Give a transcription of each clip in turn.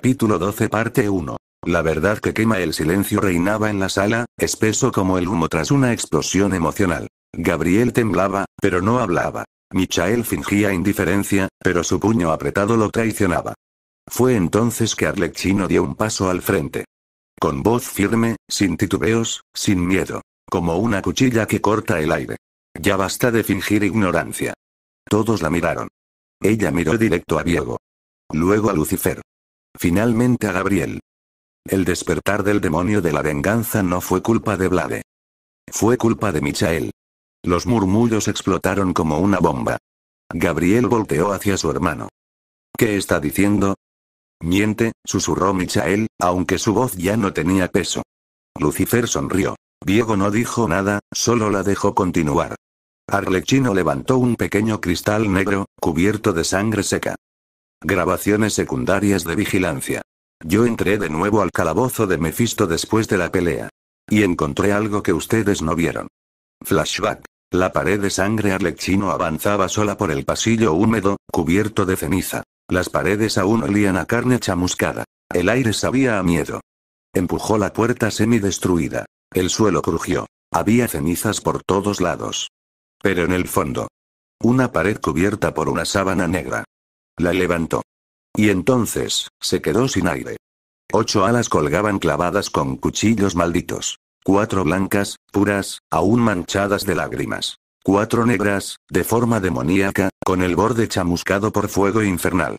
Capítulo 12 Parte 1. La verdad que quema. El silencio reinaba en la sala, espeso como el humo tras una explosión emocional. Gabriel temblaba, pero no hablaba. Michael fingía indiferencia, pero su puño apretado lo traicionaba. Fue entonces que Arlecchino dio un paso al frente. Con voz firme, sin titubeos, sin miedo. Como una cuchilla que corta el aire. Ya basta de fingir ignorancia. Todos la miraron. Ella miró directo a Diego. Luego a Lucifer. Finalmente a Gabriel. El despertar del demonio de la venganza no fue culpa de Blade. Fue culpa de Michael. Los murmullos explotaron como una bomba. Gabriel volteó hacia su hermano. ¿Qué está diciendo? Miente, susurró Michael, aunque su voz ya no tenía peso. Lucifer sonrió. Diego no dijo nada, solo la dejó continuar. Arlecchino levantó un pequeño cristal negro, cubierto de sangre seca. Grabaciones secundarias de vigilancia. Yo entré de nuevo al calabozo de Mephisto después de la pelea. Y encontré algo que ustedes no vieron. Flashback. La pared de sangre. Arlecchino avanzaba sola por el pasillo húmedo, cubierto de ceniza. Las paredes aún olían a carne chamuscada. El aire sabía a miedo. Empujó la puerta semidestruida. El suelo crujió. Había cenizas por todos lados. Pero en el fondo. Una pared cubierta por una sábana negra. La levantó. Y entonces, se quedó sin aire. 8 alas colgaban clavadas con cuchillos malditos. 4 blancas, puras, aún manchadas de lágrimas. 4 negras, de forma demoníaca, con el borde chamuscado por fuego infernal.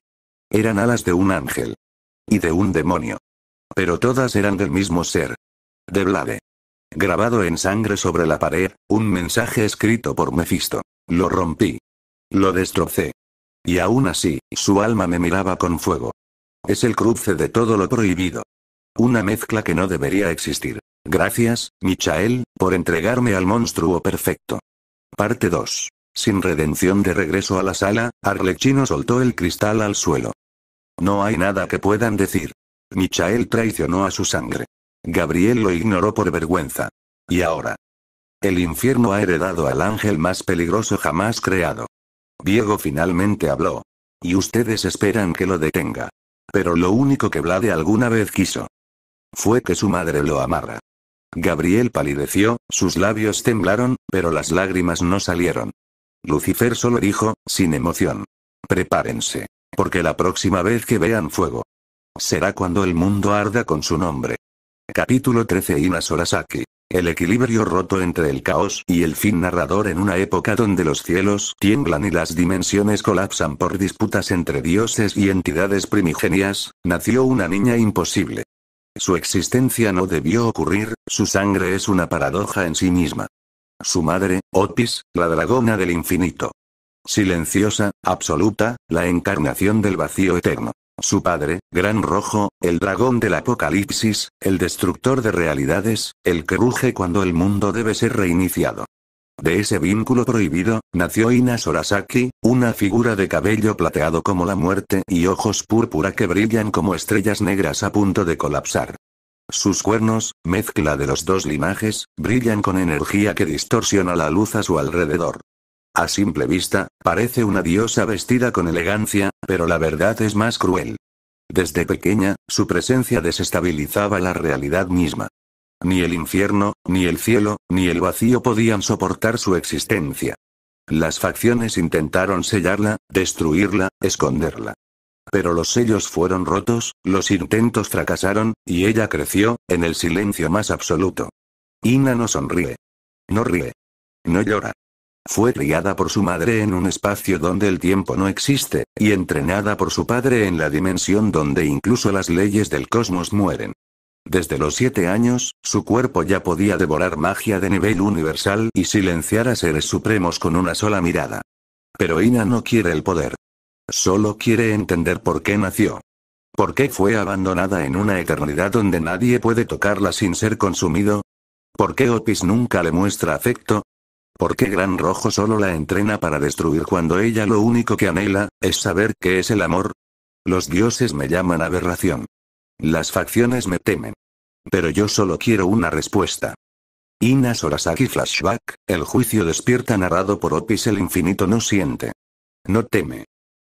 Eran alas de un ángel. Y de un demonio. Pero todas eran del mismo ser. De Blade. Grabado en sangre sobre la pared, un mensaje escrito por Mephisto. Lo rompí. Lo destrocé. Y aún así, su alma me miraba con fuego. Es el cruce de todo lo prohibido. Una mezcla que no debería existir. Gracias, Michael, por entregarme al monstruo perfecto. Parte 2. Sin redención. De regreso a la sala, Arlecchino soltó el cristal al suelo. No hay nada que puedan decir. Michael traicionó a su sangre. Gabriel lo ignoró por vergüenza. Y ahora. El infierno ha heredado al ángel más peligroso jamás creado. Diego finalmente habló. Y ustedes esperan que lo detenga. Pero lo único que Blade alguna vez quiso fue que su madre lo amara. Gabriel palideció, sus labios temblaron, pero las lágrimas no salieron. Lucifer solo dijo, sin emoción. Prepárense. Porque la próxima vez que vean fuego será cuando el mundo arda con su nombre. Capítulo 13. Ina Sorasaki. El equilibrio roto entre el caos y el fin. Narrador. En una época donde los cielos tiemblan y las dimensiones colapsan por disputas entre dioses y entidades primigenias, nació una niña imposible. Su existencia no debió ocurrir, su sangre es una paradoja en sí misma. Su madre, Otis, la dragona del infinito. Silenciosa, absoluta, la encarnación del vacío eterno. Su padre, Gran Rojo, el dragón del apocalipsis, el destructor de realidades, el que ruge cuando el mundo debe ser reiniciado. De ese vínculo prohibido, nació Ina Sorasaki, una figura de cabello plateado como la muerte y ojos púrpura que brillan como estrellas negras a punto de colapsar. Sus cuernos, mezcla de los dos linajes, brillan con energía que distorsiona la luz a su alrededor. A simple vista, parece una diosa vestida con elegancia, pero la verdad es más cruel. Desde pequeña, su presencia desestabilizaba la realidad misma. Ni el infierno, ni el cielo, ni el vacío podían soportar su existencia. Las facciones intentaron sellarla, destruirla, esconderla. Pero los sellos fueron rotos, los intentos fracasaron, y ella creció, en el silencio más absoluto. Ina no sonríe. No ríe. No llora. Fue criada por su madre en un espacio donde el tiempo no existe, y entrenada por su padre en la dimensión donde incluso las leyes del cosmos mueren. Desde los 7 años, su cuerpo ya podía devorar magia de nivel universal y silenciar a seres supremos con una sola mirada. Pero Ina no quiere el poder. Solo quiere entender por qué nació. ¿Por qué fue abandonada en una eternidad donde nadie puede tocarla sin ser consumido? ¿Por qué Otis nunca le muestra afecto? ¿Por qué Gran Rojo solo la entrena para destruir cuando ella lo único que anhela es saber qué es el amor? Los dioses me llaman aberración. Las facciones me temen. Pero yo solo quiero una respuesta. Ina Sorasaki. Flashback. El juicio despierta. Narrado por Otis. El infinito no siente. No teme.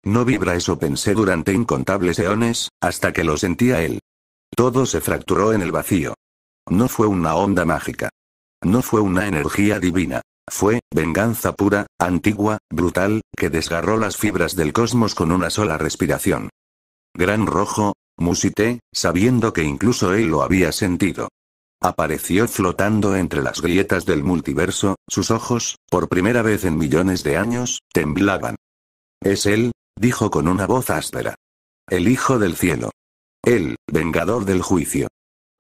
No vibra eso, pensé durante incontables eones, hasta que lo sentía él. Todo se fracturó en el vacío. No fue una onda mágica. No fue una energía divina. Fue venganza pura, antigua, brutal, que desgarró las fibras del cosmos con una sola respiración. Gran Rojo, musité, sabiendo que incluso él lo había sentido. Apareció flotando entre las grietas del multiverso, sus ojos, por primera vez en millones de años, temblaban. Es él, dijo con una voz áspera. El Hijo del Cielo. El vengador del juicio.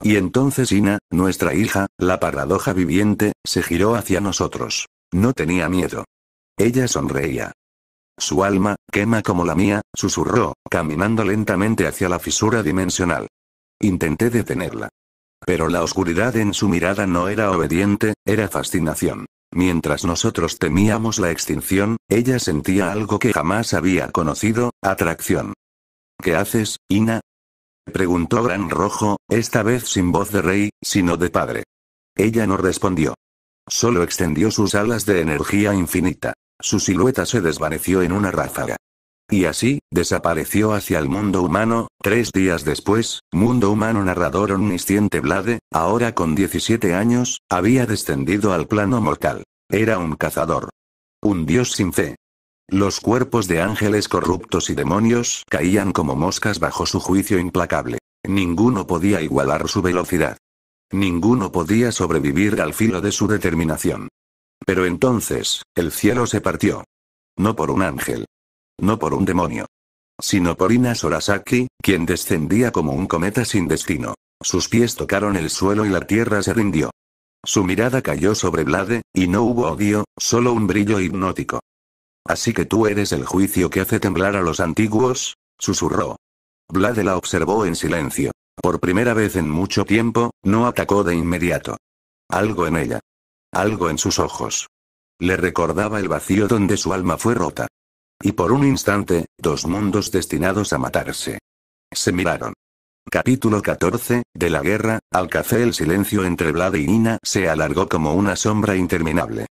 Y entonces Ina, nuestra hija, la paradoja viviente, se giró hacia nosotros. No tenía miedo. Ella sonreía. Su alma, quema como la mía, susurró, caminando lentamente hacia la fisura dimensional. Intenté detenerla. Pero la oscuridad en su mirada no era obediente, era fascinación. Mientras nosotros temíamos la extinción, ella sentía algo que jamás había conocido, atracción. ¿Qué haces, Ina? Preguntó Gran Rojo, esta vez sin voz de rey, sino de padre. Ella no respondió. Solo extendió sus alas de energía infinita. Su silueta se desvaneció en una ráfaga. Y así, desapareció hacia el mundo humano. 3 días después, mundo humano narrador omnisciente Blade, ahora con 17 años, había descendido al plano mortal. Era un cazador. Un dios sin fe. Los cuerpos de ángeles corruptos y demonios caían como moscas bajo su juicio implacable. Ninguno podía igualar su velocidad. Ninguno podía sobrevivir al filo de su determinación. Pero entonces, el cielo se partió. No por un ángel. No por un demonio. Sino por Ina Sorasaki, quien descendía como un cometa sin destino. Sus pies tocaron el suelo y la tierra se rindió. Su mirada cayó sobre Blade, y no hubo odio, solo un brillo hipnótico. Así que tú eres el juicio que hace temblar a los antiguos, susurró. Blade la observó en silencio. Por primera vez en mucho tiempo, no atacó de inmediato. Algo en ella. Algo en sus ojos. Le recordaba el vacío donde su alma fue rota. Y por un instante, 2 mundos destinados a matarse. Se miraron. Capítulo 14, de la guerra, al café. El silencio entre Blade y Ina se alargó como una sombra interminable.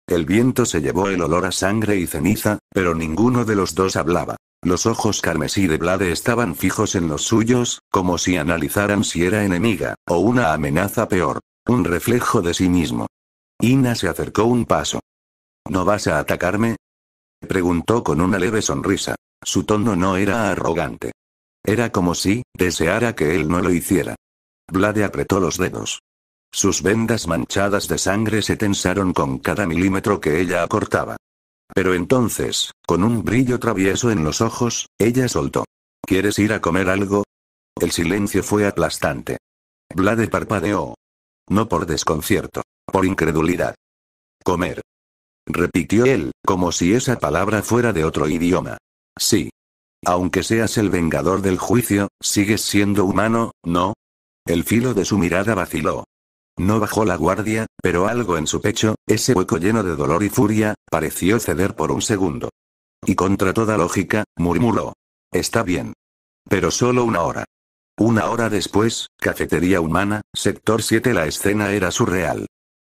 El viento se llevó el olor a sangre y ceniza, pero ninguno de los dos hablaba. Los ojos carmesí de Blade estaban fijos en los suyos, como si analizaran si era enemiga, o una amenaza peor. Un reflejo de sí mismo. Ina se acercó un paso. ¿No vas a atacarme? Preguntó con una leve sonrisa. Su tono no era arrogante. Era como si deseara que él no lo hiciera. Blade apretó los dedos. Sus vendas manchadas de sangre se tensaron con cada milímetro que ella acortaba. Pero entonces, con un brillo travieso en los ojos, ella soltó. ¿Quieres ir a comer algo? El silencio fue aplastante. Blade parpadeó. No por desconcierto, por incredulidad. Comer. Repitió él, como si esa palabra fuera de otro idioma. Sí. Aunque seas el vengador del juicio, sigues siendo humano, ¿no? El filo de su mirada vaciló. No bajó la guardia, pero algo en su pecho, ese hueco lleno de dolor y furia, pareció ceder por un segundo. Y contra toda lógica, murmuró. Está bien. Pero solo 1 hora. 1 hora después, cafetería humana, sector 7. La escena era surreal.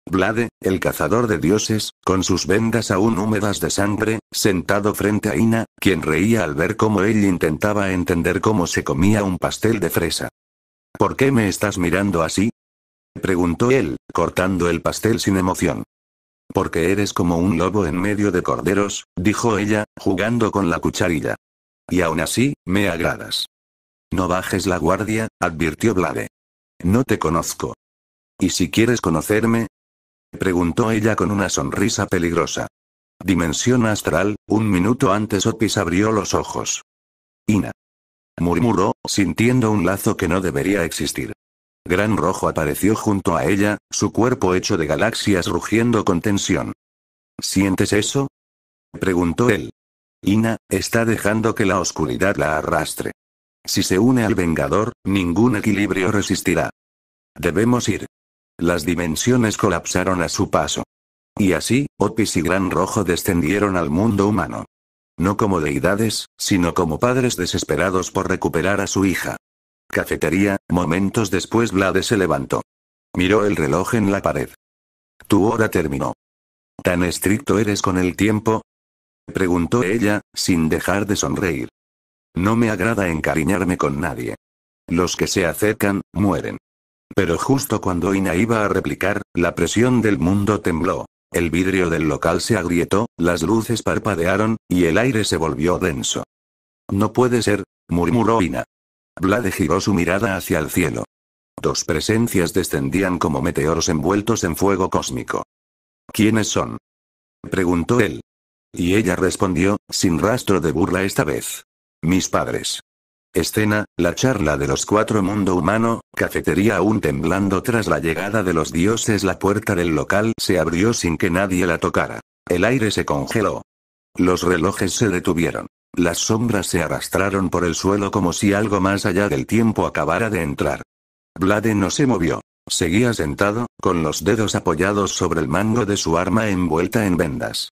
Blade, el cazador de dioses, con sus vendas aún húmedas de sangre, sentado frente a Ina, quien reía al ver cómo él intentaba entender cómo se comía un pastel de fresa. ¿Por qué me estás mirando así? Preguntó él, cortando el pastel sin emoción. Porque eres como un lobo en medio de corderos, dijo ella, jugando con la cucharilla. Y aún así, me agradas. No bajes la guardia, advirtió Blade. No te conozco. ¿Y si quieres conocerme? Preguntó ella con una sonrisa peligrosa. Dimensión astral. 1 minuto antes Otis abrió los ojos. Ina. Murmuró, sintiendo un lazo que no debería existir. Gran Rojo apareció junto a ella, su cuerpo hecho de galaxias rugiendo con tensión. ¿Sientes eso? Preguntó él. Ina, está dejando que la oscuridad la arrastre. Si se une al Vengador, ningún equilibrio resistirá. Debemos ir. Las dimensiones colapsaron a su paso. Y así, Otis y Gran Rojo descendieron al mundo humano. No como deidades, sino como padres desesperados por recuperar a su hija. Cafetería. Momentos después Blade se levantó. Miró el reloj en la pared. Tu hora terminó. ¿Tan estricto eres con el tiempo? Preguntó ella, sin dejar de sonreír. No me agrada encariñarme con nadie. Los que se acercan, mueren. Pero justo cuando Ina iba a replicar, la presión del mundo tembló. El vidrio del local se agrietó, las luces parpadearon, y el aire se volvió denso. No puede ser, murmuró Ina. Vlade giró su mirada hacia el cielo. Dos presencias descendían como meteoros envueltos en fuego cósmico. ¿Quiénes son?, preguntó él. Y ella respondió, sin rastro de burla esta vez. Mis padres. Escena, la charla de los cuatro mundo humano, cafetería aún temblando tras la llegada de los dioses. La puerta del local se abrió sin que nadie la tocara. El aire se congeló. Los relojes se detuvieron. Las sombras se arrastraron por el suelo como si algo más allá del tiempo acabara de entrar. Vlade no se movió. Seguía sentado, con los dedos apoyados sobre el mango de su arma envuelta en vendas.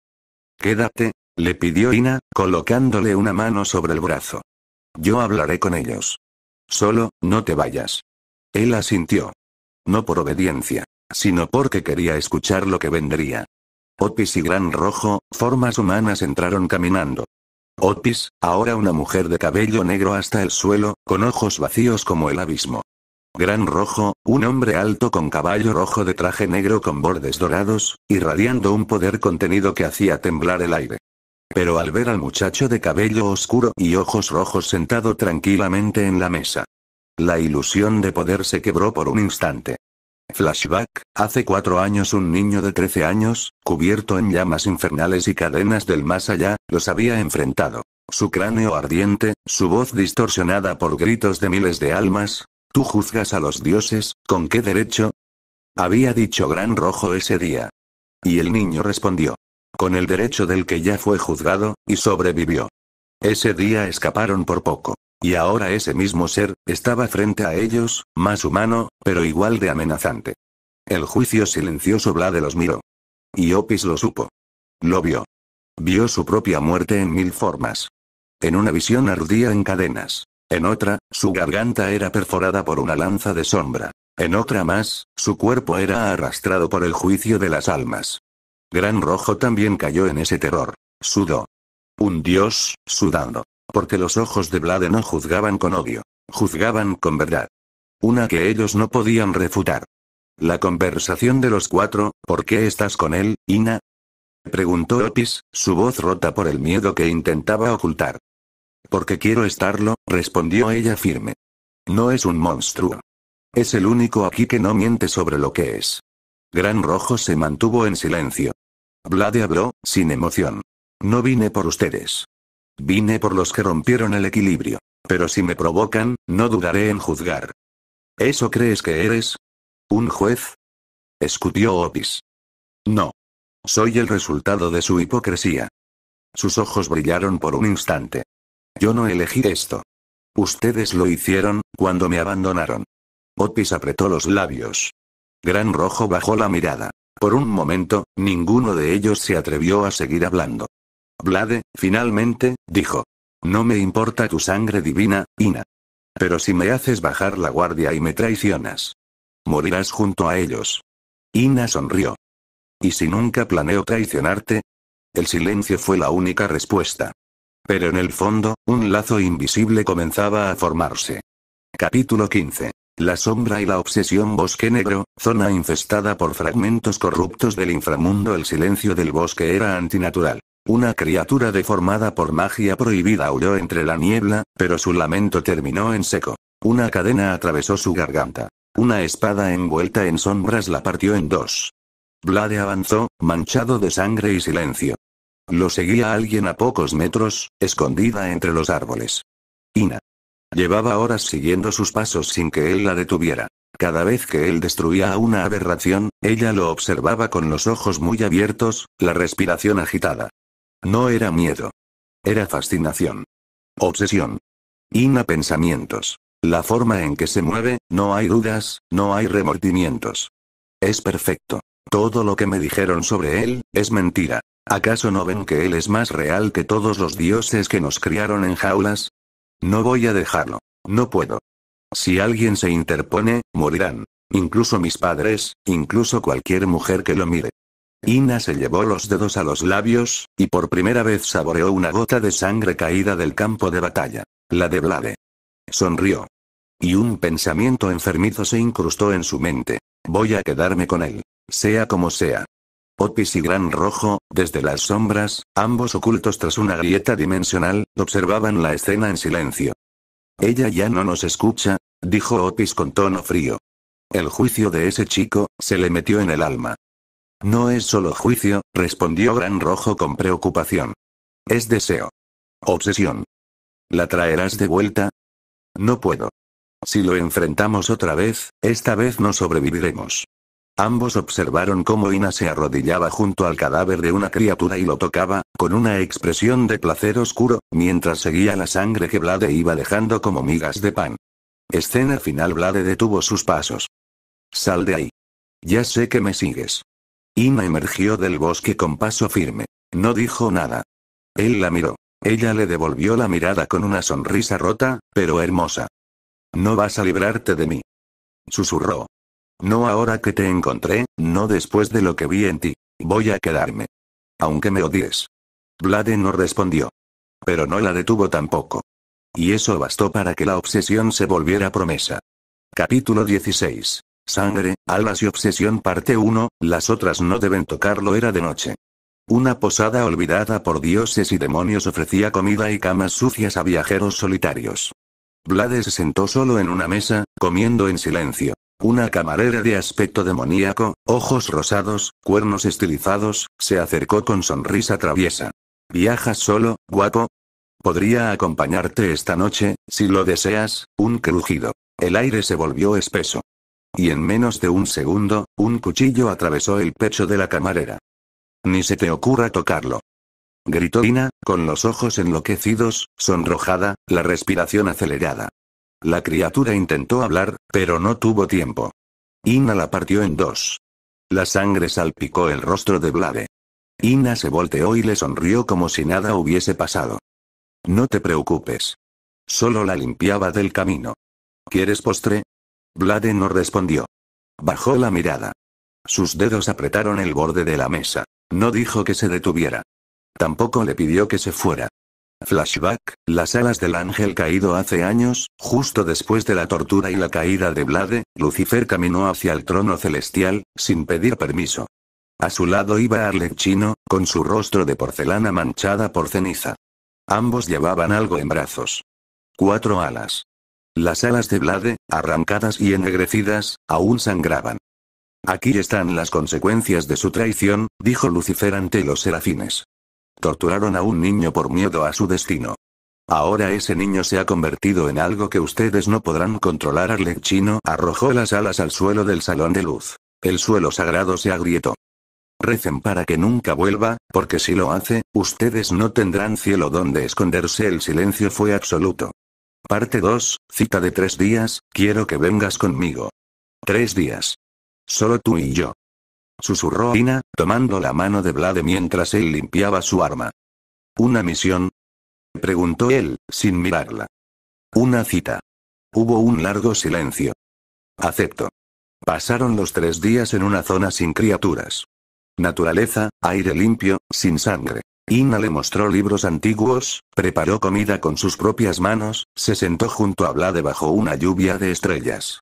Quédate, le pidió Ina, colocándole una mano sobre el brazo. Yo hablaré con ellos. Solo, no te vayas. Él asintió. No por obediencia, sino porque quería escuchar lo que vendría. Otis y Gran Rojo, formas humanas, entraron caminando. Otis, ahora una mujer de cabello negro hasta el suelo, con ojos vacíos como el abismo. Gran Rojo, un hombre alto con caballo rojo de traje negro con bordes dorados, irradiando un poder contenido que hacía temblar el aire. Pero al ver al muchacho de cabello oscuro y ojos rojos sentado tranquilamente en la mesa, la ilusión de poder se quebró por un instante. Flashback, hace 4 años un niño de 13 años, cubierto en llamas infernales y cadenas del más allá, los había enfrentado. Su cráneo ardiente, su voz distorsionada por gritos de miles de almas. ¿Tú juzgas a los dioses? ¿Con qué derecho?, había dicho Gran Rojo ese día. Y el niño respondió. Con el derecho del que ya fue juzgado, y sobrevivió. Ese día escaparon por poco. Y ahora ese mismo ser, estaba frente a ellos, más humano, pero igual de amenazante. El juicio silencioso Vlade los miró. Y Opis lo supo. Lo vio. Vio su propia muerte en 1000 formas. En una visión ardía en cadenas. En otra, su garganta era perforada por una lanza de sombra. En otra más, su cuerpo era arrastrado por el juicio de las almas. Gran Rojo también cayó en ese terror. Sudó. Un dios, sudando. Porque los ojos de Vlade no juzgaban con odio. Juzgaban con verdad. Una que ellos no podían refutar. La conversación de los cuatro. ¿Por qué estás con él, Ina?, preguntó Otis, su voz rota por el miedo que intentaba ocultar. Porque quiero estarlo, respondió ella firme. No es un monstruo. Es el único aquí que no miente sobre lo que es. Gran Rojo se mantuvo en silencio. Vlade habló, sin emoción. No vine por ustedes. Vine por los que rompieron el equilibrio. Pero si me provocan, no dudaré en juzgar. ¿Eso crees que eres? ¿Un juez?, escutió Otis. No. Soy el resultado de su hipocresía. Sus ojos brillaron por un instante. Yo no elegí esto. Ustedes lo hicieron, cuando me abandonaron. Otis apretó los labios. Gran Rojo bajó la mirada. Por un momento, ninguno de ellos se atrevió a seguir hablando. Vlade, finalmente, dijo. No me importa tu sangre divina, Ina. Pero si me haces bajar la guardia y me traicionas, morirás junto a ellos. Ina sonrió. ¿Y si nunca planeo traicionarte? El silencio fue la única respuesta. Pero en el fondo, un lazo invisible comenzaba a formarse. Capítulo 15. La sombra y la obsesión. Bosque negro, zona infestada por fragmentos corruptos del inframundo. El silencio del bosque era antinatural. Una criatura deformada por magia prohibida aulló entre la niebla, pero su lamento terminó en seco. Una cadena atravesó su garganta. Una espada envuelta en sombras la partió en dos. Vlade avanzó, manchado de sangre y silencio. Lo seguía alguien a pocos metros, escondida entre los árboles. Ina. Llevaba horas siguiendo sus pasos sin que él la detuviera. Cada vez que él destruía a una aberración, ella lo observaba con los ojos muy abiertos, la respiración agitada. No era miedo. Era fascinación. Obsesión. Ina. Pensamientos. La forma en que se mueve, no hay dudas, no hay remordimientos. Es perfecto. Todo lo que me dijeron sobre él, es mentira. ¿Acaso no ven que él es más real que todos los dioses que nos criaron en jaulas? No voy a dejarlo. No puedo. Si alguien se interpone, morirán. Incluso mis padres, incluso cualquier mujer que lo mire. Ina se llevó los dedos a los labios, y por primera vez saboreó una gota de sangre caída del campo de batalla. La de Blade. Sonrió. Y un pensamiento enfermizo se incrustó en su mente. Voy a quedarme con él. Sea como sea. Otis y Gran Rojo, desde las sombras, ambos ocultos tras una grieta dimensional, observaban la escena en silencio. Ella ya no nos escucha, dijo Otis con tono frío. El juicio de ese chico, se le metió en el alma. No es solo juicio, respondió Gran Rojo con preocupación. Es deseo. Obsesión. ¿La traerás de vuelta? No puedo. Si lo enfrentamos otra vez, esta vez no sobreviviremos. Ambos observaron cómo Ina se arrodillaba junto al cadáver de una criatura y lo tocaba, con una expresión de placer oscuro, mientras seguía la sangre que Blade iba dejando como migas de pan. Escena final. Blade detuvo sus pasos. Sal de ahí. Ya sé que me sigues. Ina emergió del bosque con paso firme. No dijo nada. Él la miró. Ella le devolvió la mirada con una sonrisa rota, pero hermosa. No vas a librarte de mí. Susurró. No ahora que te encontré, no después de lo que vi en ti. Voy a quedarme. Aunque me odies. Blade no respondió. Pero no la detuvo tampoco. Y eso bastó para que la obsesión se volviera promesa. Capítulo 16. Sangre, alas y obsesión parte 1, las otras no deben tocarlo. Era de noche. Una posada olvidada por dioses y demonios ofrecía comida y camas sucias a viajeros solitarios. Blade se sentó solo en una mesa, comiendo en silencio. Una camarera de aspecto demoníaco, ojos rosados, cuernos estilizados, se acercó con sonrisa traviesa. ¿Viajas solo, guapo? Podría acompañarte esta noche, si lo deseas. Un crujido. El aire se volvió espeso. Y en menos de un segundo, un cuchillo atravesó el pecho de la camarera. Ni se te ocurra tocarlo. Gritó Ina, con los ojos enloquecidos, sonrojada, la respiración acelerada. La criatura intentó hablar, pero no tuvo tiempo. Ina la partió en dos. La sangre salpicó el rostro de Blade. Ina se volteó y le sonrió como si nada hubiese pasado. No te preocupes. Solo la limpiaba del camino. ¿Quieres postre? Blade no respondió. Bajó la mirada. Sus dedos apretaron el borde de la mesa. No dijo que se detuviera. Tampoco le pidió que se fuera. Flashback, las alas del ángel caído hace años, justo después de la tortura y la caída de Blade, Lucifer caminó hacia el trono celestial, sin pedir permiso. A su lado iba Arlecchino, con su rostro de porcelana manchada por ceniza. Ambos llevaban algo en brazos. 4 alas. Las alas de Blade, arrancadas y ennegrecidas, aún sangraban. Aquí están las consecuencias de su traición, dijo Lucifer ante los serafines. Torturaron a un niño por miedo a su destino. Ahora ese niño se ha convertido en algo que ustedes no podrán controlar. Arlecchino arrojó las alas al suelo del salón de luz. El suelo sagrado se agrietó. Recen para que nunca vuelva, porque si lo hace, ustedes no tendrán cielo donde esconderse. El silencio fue absoluto. Parte 2, cita de 3 días, quiero que vengas conmigo. 3 días. Solo tú y yo. Susurró Ina, tomando la mano de Blade mientras él limpiaba su arma. ¿Una misión? Preguntó él, sin mirarla. Una cita. Hubo un largo silencio. Acepto. Pasaron los 3 días en una zona sin criaturas. Naturaleza, aire limpio, sin sangre. Ina le mostró libros antiguos, preparó comida con sus propias manos, se sentó junto a Blade bajo una lluvia de estrellas.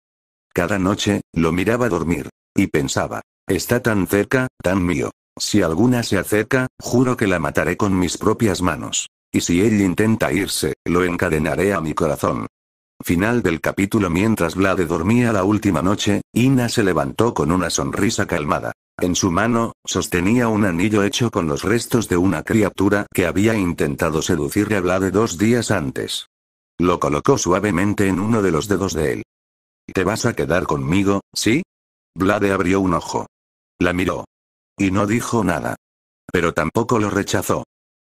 Cada noche, lo miraba dormir. Y pensaba. Está tan cerca, tan mío. Si alguna se acerca, juro que la mataré con mis propias manos. Y si él intenta irse, lo encadenaré a mi corazón. Final del capítulo. Mientras Blade dormía la última noche, Ina se levantó con una sonrisa calmada. En su mano, sostenía un anillo hecho con los restos de una criatura que había intentado seducir a Blade 2 días antes. Lo colocó suavemente en uno de los dedos de él. ¿Te vas a quedar conmigo, sí? Blade abrió un ojo. La miró. Y no dijo nada. Pero tampoco lo rechazó.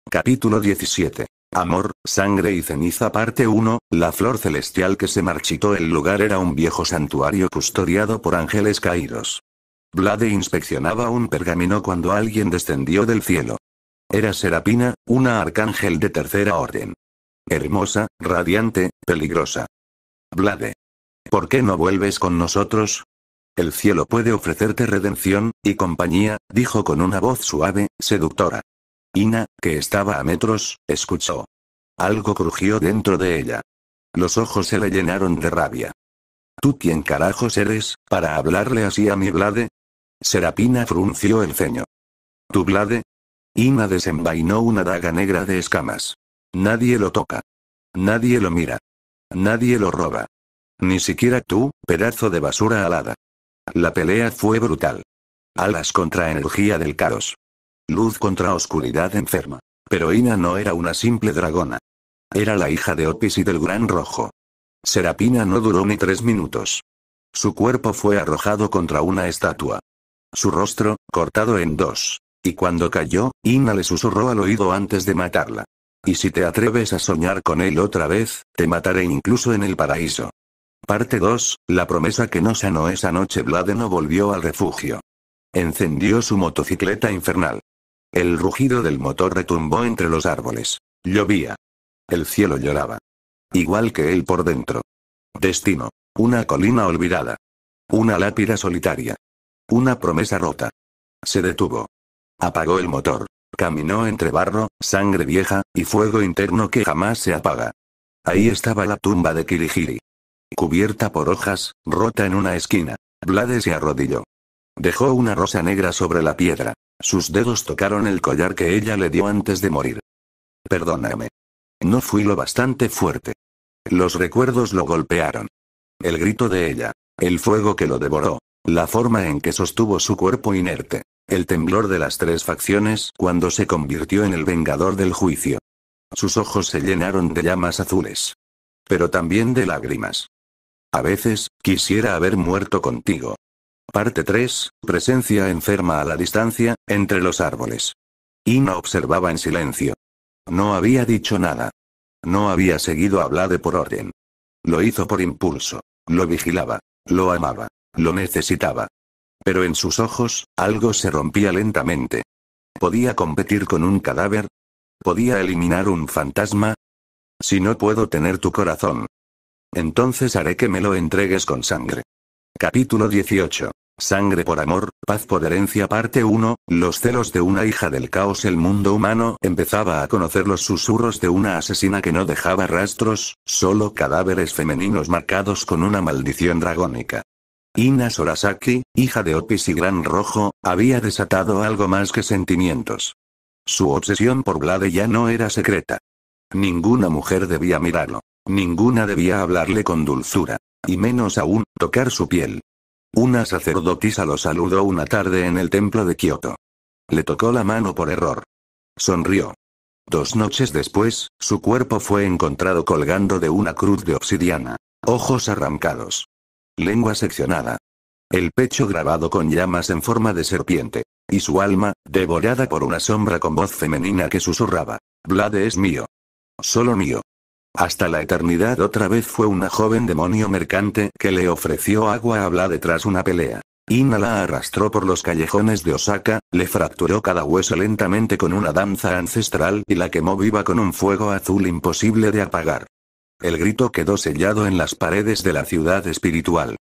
Capítulo 17. Amor, sangre y ceniza parte 1, la flor celestial que se marchitó. El lugar era un viejo santuario custodiado por ángeles caídos. Blade inspeccionaba un pergamino cuando alguien descendió del cielo. Era Serapina, una arcángel de tercera orden. Hermosa, radiante, peligrosa. Blade. ¿Por qué no vuelves con nosotros? El cielo puede ofrecerte redención y compañía, dijo con una voz suave, seductora. Ina, que estaba a metros, escuchó. Algo crujió dentro de ella. Los ojos se le llenaron de rabia. ¿Tú quién carajos eres, para hablarle así a mi Blade? Serapina frunció el ceño. ¿Tu Blade? Ina desenvainó una daga negra de escamas. Nadie lo toca. Nadie lo mira. Nadie lo roba. Ni siquiera tú, pedazo de basura alada. La pelea fue brutal. Alas contra energía del caos. Luz contra oscuridad enferma. Pero Ina no era una simple dragona. Era la hija de Opis y del Gran Rojo. Serapina no duró ni 3 minutos. Su cuerpo fue arrojado contra una estatua. Su rostro, cortado en 2. Y cuando cayó, Ina le susurró al oído antes de matarla. Y si te atreves a soñar con él otra vez, te mataré incluso en el paraíso. Parte 2, la promesa que no sanó esa noche. Blade no volvió al refugio. Encendió su motocicleta infernal. El rugido del motor retumbó entre los árboles. Llovía. El cielo lloraba. Igual que él por dentro. Destino. Una colina olvidada. Una lápida solitaria. Una promesa rota. Se detuvo. Apagó el motor. Caminó entre barro, sangre vieja, y fuego interno que jamás se apaga. Ahí estaba la tumba de Kirihiri. Cubierta por hojas, rota en una esquina. Blade se arrodilló. Dejó una rosa negra sobre la piedra. Sus dedos tocaron el collar que ella le dio antes de morir. Perdóname. No fui lo bastante fuerte. Los recuerdos lo golpearon. El grito de ella. El fuego que lo devoró. La forma en que sostuvo su cuerpo inerte. El temblor de las 3 facciones cuando se convirtió en el vengador del juicio. Sus ojos se llenaron de llamas azules. Pero también de lágrimas. A veces, quisiera haber muerto contigo. Parte 3, presencia enferma a la distancia, entre los árboles. Ina observaba en silencio. No había dicho nada. No había seguido a Blade por orden. Lo hizo por impulso. Lo vigilaba. Lo amaba. Lo necesitaba. Pero en sus ojos, algo se rompía lentamente. ¿Podía competir con un cadáver? ¿Podía eliminar un fantasma? Si no puedo tener tu corazón, entonces haré que me lo entregues con sangre. Capítulo 18. Sangre por amor, paz por herencia. Parte 1, los celos de una hija del caos. El mundo humano empezaba a conocer los susurros de una asesina que no dejaba rastros, solo cadáveres femeninos marcados con una maldición dragónica. Ina Sorasaki, hija de Opis y Gran Rojo, había desatado algo más que sentimientos. Su obsesión por Blade ya no era secreta. Ninguna mujer debía mirarlo. Ninguna debía hablarle con dulzura. Y menos aún, tocar su piel. Una sacerdotisa lo saludó una tarde en el templo de Kioto. Le tocó la mano por error. Sonrió. 2 noches después, su cuerpo fue encontrado colgando de una cruz de obsidiana. Ojos arrancados. Lengua seccionada. El pecho grabado con llamas en forma de serpiente. Y su alma, devorada por una sombra con voz femenina que susurraba. Blade es mío. Solo mío. Hasta la eternidad. Otra vez fue una joven demonio mercante que le ofreció agua a Blade tras una pelea. Ina la arrastró por los callejones de Osaka, le fracturó cada hueso lentamente con una danza ancestral y la quemó viva con un fuego azul imposible de apagar. El grito quedó sellado en las paredes de la ciudad espiritual.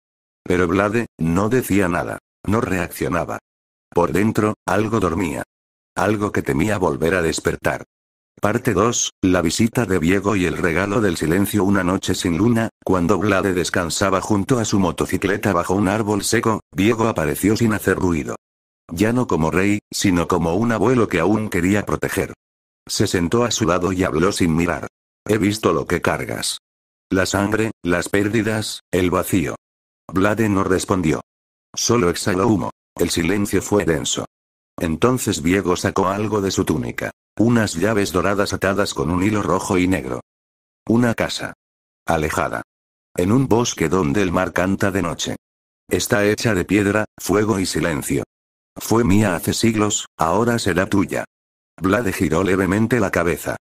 Pero Blade no decía nada, no reaccionaba. Por dentro, algo dormía. Algo que temía volver a despertar. Parte 2, la visita de Viego y el regalo del silencio. Una noche sin luna, cuando Blade descansaba junto a su motocicleta bajo un árbol seco, Viego apareció sin hacer ruido. Ya no como rey, sino como un abuelo que aún quería proteger. Se sentó a su lado y habló sin mirar. He visto lo que cargas. La sangre, las pérdidas, el vacío. Blade no respondió. Solo exhaló humo. El silencio fue denso. Entonces Viego sacó algo de su túnica. Unas llaves doradas atadas con un hilo rojo y negro. Una casa. Alejada. En un bosque donde el mar canta de noche. Está hecha de piedra, fuego y silencio. Fue mía hace siglos, ahora será tuya. Blade giró levemente la cabeza.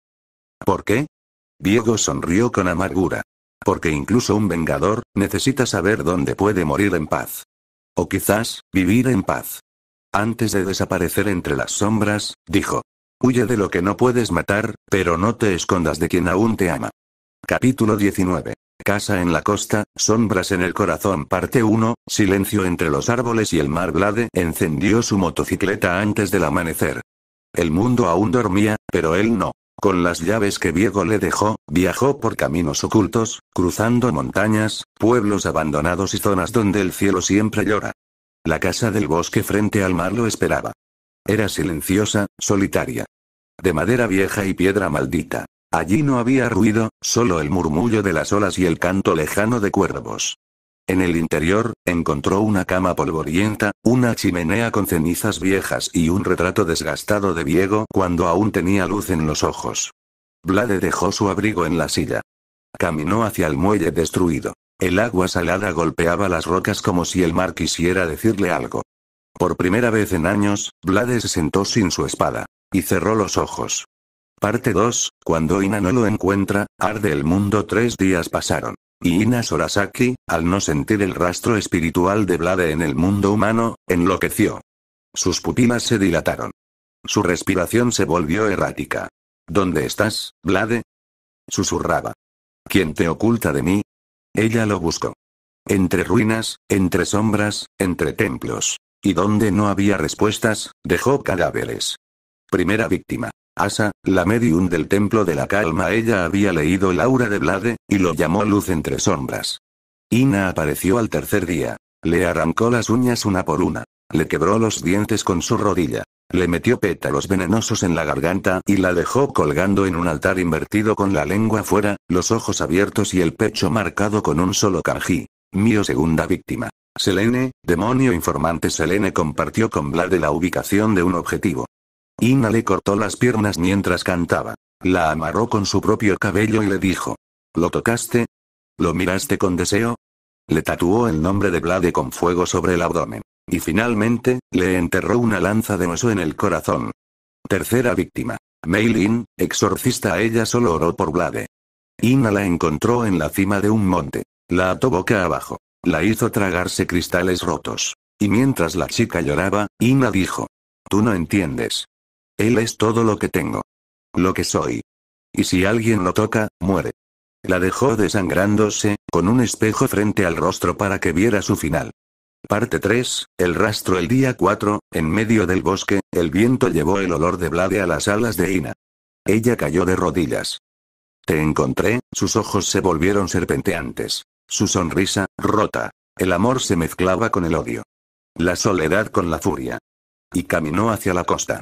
¿Por qué? Viego sonrió con amargura. Porque incluso un vengador, necesita saber dónde puede morir en paz. O quizás, vivir en paz. Antes de desaparecer entre las sombras, dijo. Huye de lo que no puedes matar, pero no te escondas de quien aún te ama. Capítulo 19. Casa en la costa, sombras en el corazón parte 1, silencio entre los árboles y el mar. Blade encendió su motocicleta antes del amanecer. El mundo aún dormía, pero él no. Con las llaves que Viego le dejó, viajó por caminos ocultos, cruzando montañas, pueblos abandonados y zonas donde el cielo siempre llora. La casa del bosque frente al mar lo esperaba. Era silenciosa, solitaria. De madera vieja y piedra maldita. Allí no había ruido, solo el murmullo de las olas y el canto lejano de cuervos. En el interior, encontró una cama polvorienta, una chimenea con cenizas viejas y un retrato desgastado de Viego cuando aún tenía luz en los ojos. Blade dejó su abrigo en la silla. Caminó hacia el muelle destruido. El agua salada golpeaba las rocas como si el mar quisiera decirle algo. Por primera vez en años, Blade se sentó sin su espada. Y cerró los ojos. Parte 2, cuando Ina no lo encuentra, arde el mundo. 3 días pasaron. Y Ina Sorasaki, al no sentir el rastro espiritual de Blade en el mundo humano, enloqueció. Sus pupilas se dilataron. Su respiración se volvió errática. ¿Dónde estás, Blade? Susurraba. ¿Quién te oculta de mí? Ella lo buscó. Entre ruinas, entre sombras, entre templos. Y donde no había respuestas, dejó cadáveres. Primera víctima. Asa, la medium del Templo de la Calma. Ella había leído el aura de Blade, y lo llamó luz entre sombras. Ina apareció al tercer día. Le arrancó las uñas una por una. Le quebró los dientes con su rodilla. Le metió pétalos venenosos en la garganta y la dejó colgando en un altar invertido con la lengua fuera, los ojos abiertos y el pecho marcado con un solo kanji. Mío. Segunda víctima. Selene, demonio informante. Selene compartió con Blade la ubicación de un objetivo. Ina le cortó las piernas mientras cantaba. La amarró con su propio cabello y le dijo. ¿Lo tocaste? ¿Lo miraste con deseo? Le tatuó el nombre de Blade con fuego sobre el abdomen. Y finalmente, le enterró una lanza de hueso en el corazón. Tercera víctima. Mei Lin, exorcista. Ella solo oró por Blade. Ina la encontró en la cima de un monte. La ató boca abajo. La hizo tragarse cristales rotos. Y mientras la chica lloraba, Ina dijo. Tú no entiendes. Él es todo lo que tengo. Lo que soy. Y si alguien lo toca, muere. La dejó desangrándose, con un espejo frente al rostro para que viera su final. Parte 3, el rastro. El día 4, en medio del bosque, el viento llevó el olor de Blade a las alas de Ina. Ella cayó de rodillas. Te encontré, sus ojos se volvieron serpenteantes. Su sonrisa, rota. El amor se mezclaba con el odio. La soledad con la furia. Y caminó hacia la costa.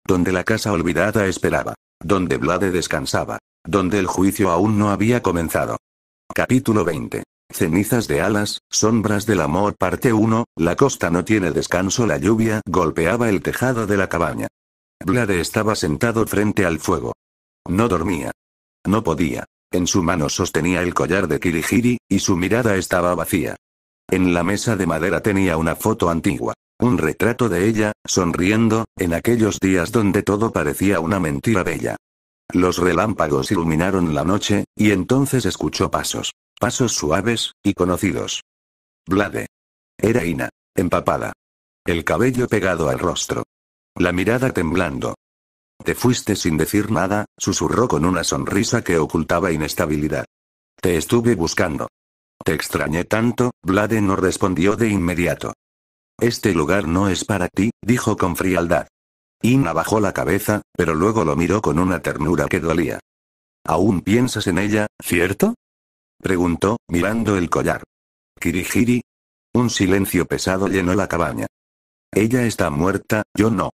Donde la casa olvidada esperaba. Donde Blade descansaba. Donde el juicio aún no había comenzado. Capítulo 20. Cenizas de alas, sombras del amor. Parte 1, la costa no tiene descanso. La lluvia golpeaba el tejado de la cabaña. Blade estaba sentado frente al fuego. No dormía. No podía. En su mano sostenía el collar de Kirihiri, y su mirada estaba vacía. En la mesa de madera tenía una foto antigua. Un retrato de ella, sonriendo, en aquellos días donde todo parecía una mentira bella. Los relámpagos iluminaron la noche, y entonces escuchó pasos. Pasos suaves, y conocidos. Blade. Era Ina, empapada. El cabello pegado al rostro. La mirada temblando. Te fuiste sin decir nada, susurró con una sonrisa que ocultaba inestabilidad. Te estuve buscando. Te extrañé tanto. Blade no respondió de inmediato. Este lugar no es para ti, dijo con frialdad. Ina bajó la cabeza, pero luego lo miró con una ternura que dolía. ¿Aún piensas en ella, cierto? Preguntó, mirando el collar. Kirihiri. Un silencio pesado llenó la cabaña. Ella está muerta, yo no.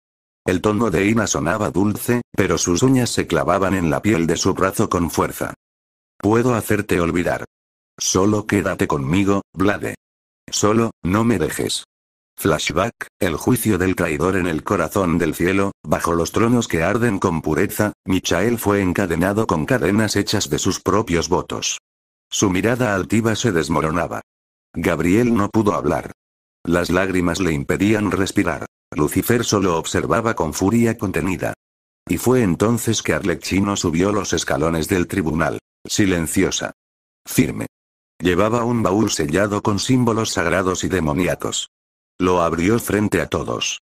El tono de Ina sonaba dulce, pero sus uñas se clavaban en la piel de su brazo con fuerza. Puedo hacerte olvidar. Solo quédate conmigo, Blade. Solo, no me dejes. Flashback, el juicio del traidor en el corazón del cielo, bajo los tronos que arden con pureza, Michael fue encadenado con cadenas hechas de sus propios votos. Su mirada altiva se desmoronaba. Gabriel no pudo hablar. Las lágrimas le impedían respirar. Lucifer solo observaba con furia contenida. Y fue entonces que Arlecchino subió los escalones del tribunal, silenciosa. Firme. Llevaba un baúl sellado con símbolos sagrados y demoníacos. Lo abrió frente a todos.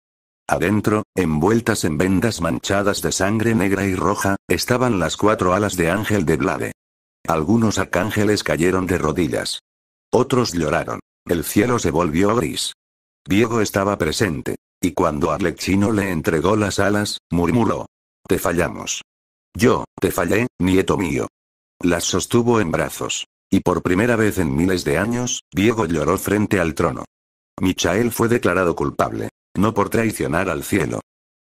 Adentro, envueltas en vendas manchadas de sangre negra y roja, estaban las 4 alas de ángel de Blade. Algunos arcángeles cayeron de rodillas. Otros lloraron. El cielo se volvió gris. Diego estaba presente. Y cuando Arlecchino le entregó las alas, murmuró. Te fallamos. Yo, te fallé, nieto mío. Las sostuvo en brazos. Y por primera vez en miles de años, Diego lloró frente al trono. Michael fue declarado culpable. No por traicionar al cielo,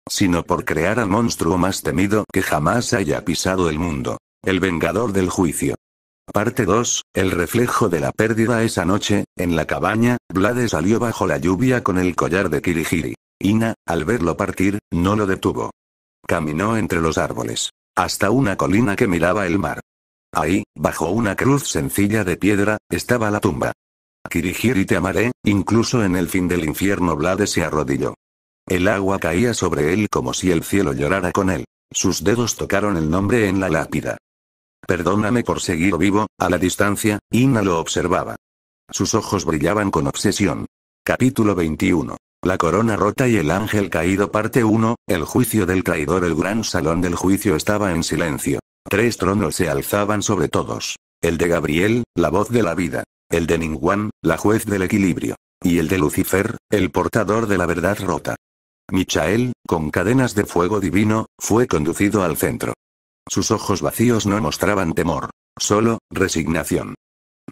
sino por crear al monstruo más temido que jamás haya pisado el mundo. El vengador del juicio. Parte 2, el reflejo de la pérdida. Esa noche, en la cabaña, Vlade salió bajo la lluvia con el collar de Kirihiri. Ina, al verlo partir, no lo detuvo. Caminó entre los árboles, hasta una colina que miraba el mar. Ahí, bajo una cruz sencilla de piedra, estaba la tumba. Kirihiri, te amaré, incluso en el fin del infierno. Vlade se arrodilló. El agua caía sobre él como si el cielo llorara con él. Sus dedos tocaron el nombre en la lápida. Perdóname por seguir vivo. A la distancia, Ina lo observaba. Sus ojos brillaban con obsesión. Capítulo 21. La corona rota y el ángel caído. Parte 1, el juicio del traidor. El gran salón del juicio estaba en silencio. 3 tronos se alzaban sobre todos. El de Gabriel, la voz de la vida. El de Ningguang, la juez del equilibrio. Y el de Lucifer, el portador de la verdad rota. Michael, con cadenas de fuego divino, fue conducido al centro. Sus ojos vacíos no mostraban temor, solo resignación.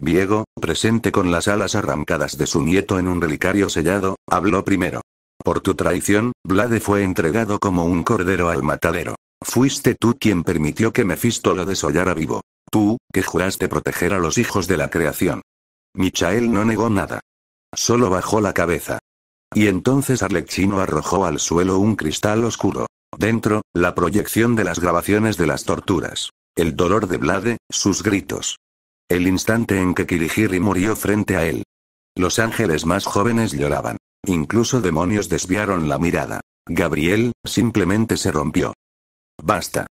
Diego, presente con las alas arrancadas de su nieto en un relicario sellado, habló primero. Por tu traición, Vlade fue entregado como un cordero al matadero. Fuiste tú quien permitió que Mefisto lo desollara vivo. Tú, que juraste proteger a los hijos de la creación. Michael no negó nada. Solo bajó la cabeza. Y entonces Arlecchino arrojó al suelo un cristal oscuro. Dentro, la proyección de las grabaciones de las torturas. El dolor de Vlade, sus gritos. El instante en que Kirihiri murió frente a él. Los ángeles más jóvenes lloraban. Incluso demonios desviaron la mirada. Gabriel, simplemente se rompió. Basta.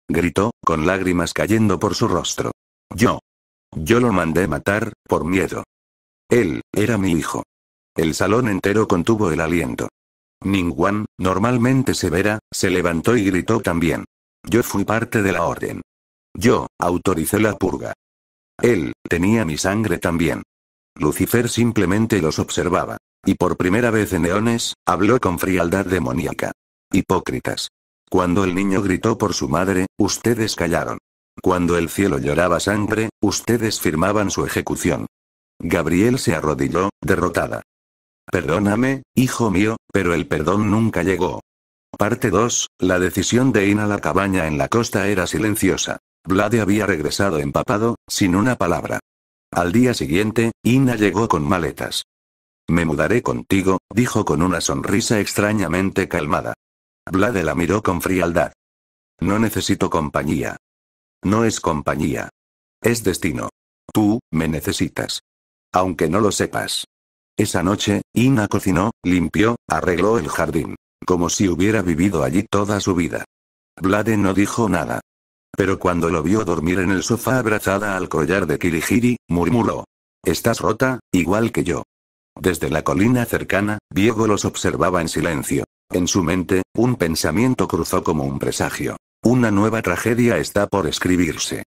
Gritó, con lágrimas cayendo por su rostro. Yo lo mandé matar, por miedo. Él, era mi hijo. El salón entero contuvo el aliento. Ningguang, normalmente severa, se levantó y gritó también. Yo fui parte de la orden. Yo, autoricé la purga. Él, tenía mi sangre también. Lucifer simplemente los observaba. Y por primera vez en eones, habló con frialdad demoníaca. Hipócritas. Cuando el niño gritó por su madre, ustedes callaron. Cuando el cielo lloraba sangre, ustedes firmaban su ejecución. Gabriel se arrodilló, derrotada. Perdóname, hijo mío, pero el perdón nunca llegó. Parte 2, la decisión de Ina. La cabaña en la costa era silenciosa. Vlade había regresado empapado, sin una palabra. Al día siguiente, Ina llegó con maletas. Me mudaré contigo, dijo con una sonrisa extrañamente calmada. Vlade la miró con frialdad. No necesito compañía. No es compañía. Es destino. Tú, me necesitas. Aunque no lo sepas. Esa noche, Ina cocinó, limpió, arregló el jardín. Como si hubiera vivido allí toda su vida. Vlade no dijo nada. Pero cuando lo vio dormir en el sofá abrazada al collar de Kirihiri, murmuró. Estás rota, igual que yo. Desde la colina cercana, Diego los observaba en silencio. En su mente, un pensamiento cruzó como un presagio. Una nueva tragedia está por escribirse.